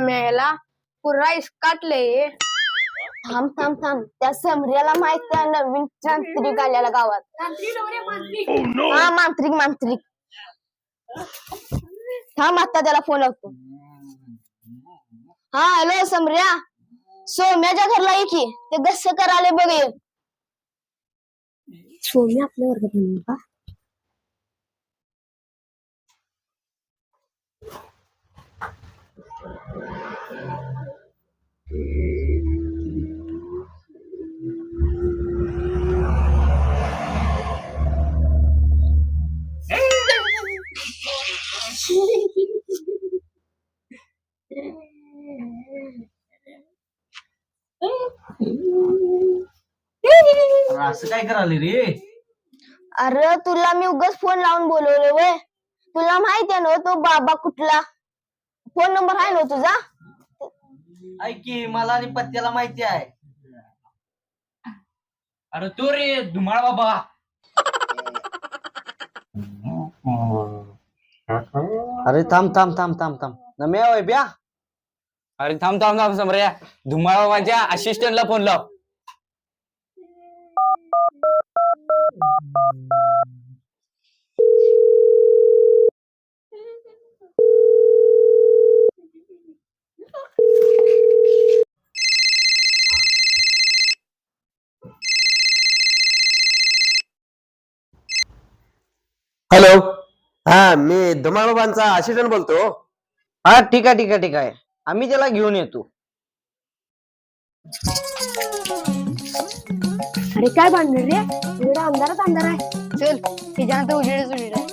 मेला पुरा इसकाटले. थांब थांब थांब, त्या समऱ्याला माहित आहे नवीन तांत्रिक आल्याला गावात. हा मांत्रिक मांत्रिक. थांब आता त्याला फोन लावतो. हा हॅलो समऱ्या, सोम्याच्या घरला ये की, ते गस्स कराले बघ. सोम्या आपल्या वर्गात नाही का? असं काय करायला रे? अरे तुला मी उगाच फोन लावून बोलवले वय. तुला माहिती आहे ना तो बाबा कुठला? फोन नंबर आहे ना तुझा? ऐक की, मला आणि पत्त्याला माहिती आहे. अरे तो रे धुमाळ बाबा. अरे थांब थांब थांब थांब थांब, नम्या होय ब्या. अरे थांब थांब थांब समऱ्या, धुमाळ बाबांच्या असिस्टंटला फोन लाव. हॅलो. हा, मी धुमाळबाबांचा असिस्टंट बोलतो. हा ठीक आहे ठीक आहे ठीक आहे, आम्ही त्याला घेऊन येतो. अरे काय भांडण रे, एवढा अंधारात अंधार आहे. चल त्याच्यानंतर उजेडच उजेड आहे.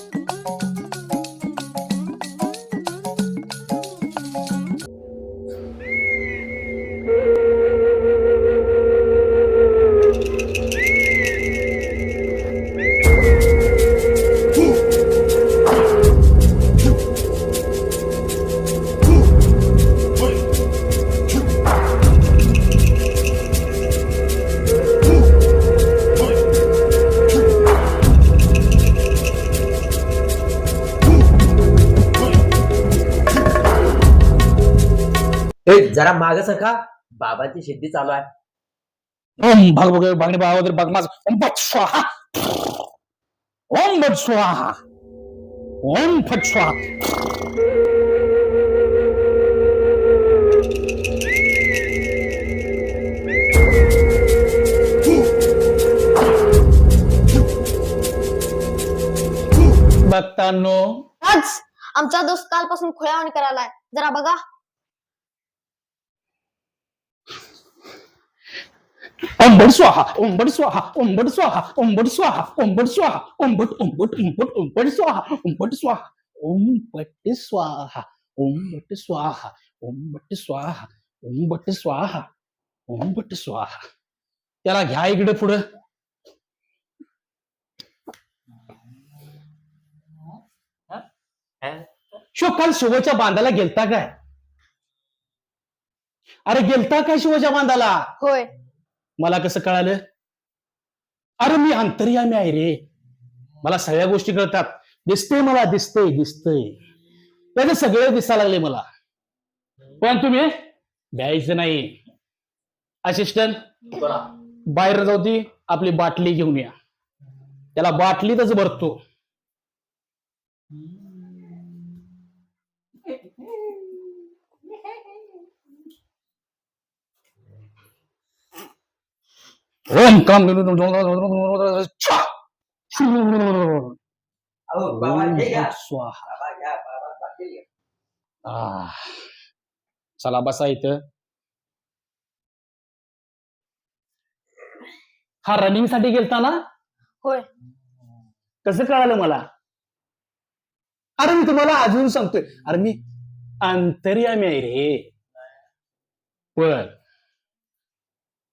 जरा माग सका, बाबाची सिद्धी चालू आहे. ओम भग भग भगणे बाबावर बग माझ. ओम फट स्वाहा, ओम भट स्वाहा, ओम फट स्वाहा. बघतानो आज आमचा दोस्त कालपासून खोळ्यावाणी करायलाय, जरा बघा. ओम बट स्वाहा ओम बट स्वाहा ओम बट स्वाहा ओम बट स्वाहा ओम बट स्वाहा ओम बट ओम बट ओम बट ओम बट स्वाहा ओम बट स्वाहा ओम बट स्वाहा ओम बट स्वाहा ओम बट स्वाहा ओम बट स्वाहा ओम बट स्वाहा. त्याला घ्या इकडे पुढं. शो काल शिवच्या बांधाला गेलता काय? अरे गेलता काय शिवच्या बांधाला? होय. मला कसं कळालं? अरे मी अंतर्यामी आहे रे, मला सगळ्या गोष्टी कळतात. दिसतंय मला, दिसतंय त्याचे सगळे दिसायला लागले मला. पण तुम्ही द्यायचं नाही. असिस्टंट बाहेर जाऊ ती आपली बाटली घेऊन या. त्याला बाटलीतच भरतो. ओम काम स्वाहा. चला बसा इथं. हा रनिंग साठी गेलता ना? होय. कसं कळालं मला? अरे मी तुम्हाला अजून सांगतोय. अरे मी अंतर्यामी आहे रे. पण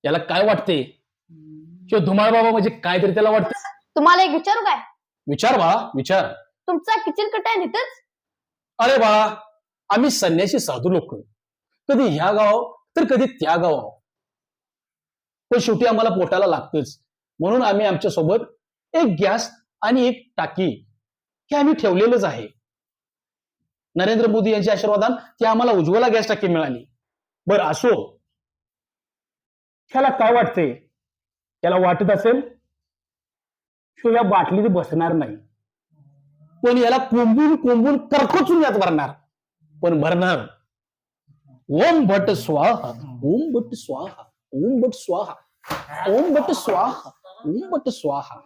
याला काय वाटते? किंवा धुमाळ बाबा म्हणजे काय तरी त्याला वाटतं. तुम्हाला एक विचारू काय? विचार बाळा विचार. तुमचा किचन कट आहे तिथंच? अरे बाळा, आम्ही संन्यासी साधू लोक, कधी ह्या गाव तर कधी त्या गाव, पण शेवटी आम्हाला पोटाला लागतच. म्हणून आम्ही आमच्या सोबत एक गॅस आणि एक टाकी हे आम्ही ठेवलेलंच आहे. नरेंद्र मोदी यांच्या आशीर्वादान ती आम्हाला उज्ज्वला गॅस टाकी मिळाली. बरं असो, त्याला काय वाटतंय? त्याला वाटत असेल तो या बाटलीत बसणार नाही, पण याला कोंबून कोंबून करकोचून यात भरणार. पण भरणार. ओम भट स्वाहा ओम भट स्वाहा ओम भट स्वाहा ओम भट स्वाहा ओम भट स्वाहा.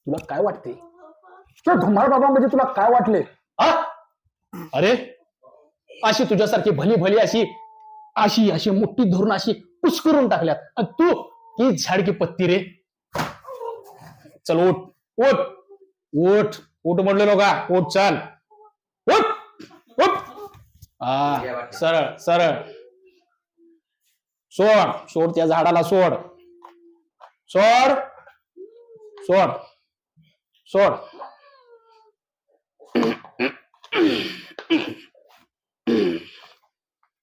तुला काय वाटते? धुमाळ बाबा म्हणजे तुला काय वाटले? अरे अशी तुझ्यासारखी भली भली अशी अशी अशी मोठी धरून अशी पुश करून टाकल्यात. आणि तू ही झाडकी पत्ती रे. चल उठ उठ उठ उठ म्हणलो का? उठ चाल उठ उठ. सरळ सरळ. सोड सोड त्या झाडाला सोड सोड सोड सोड.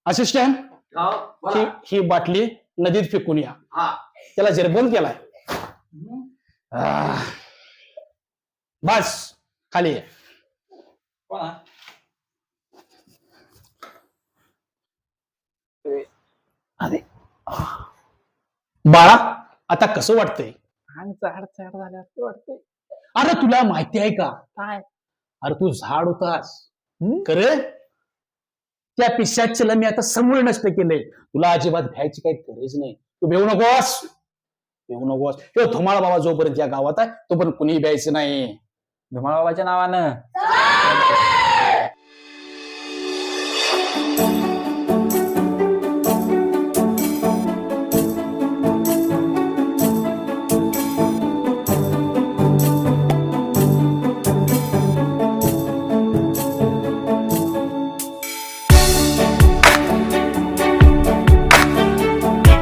असिस्टंट ही बाटली नदीत फेकून या. त्याला जेरबंद केलाय. बस खाली ये. बाळा आता कसं वाटतंय? वाटतंय. अरे तुला माहिती आहे का काय? अरे तू झाड होतास खरे. त्या पिशाचला मी आता समूळ नष्ट केलंय. तुला अजिबात भ्यायची काही गरज नाही. तू भेऊ नकोस भेऊ नकोस. तो धुमाळ बाबा जोपर्यंत या गावात आहे तोपर्यंत कुणी भ्यायचं नाही. धुमाळ बाबाच्या नावानं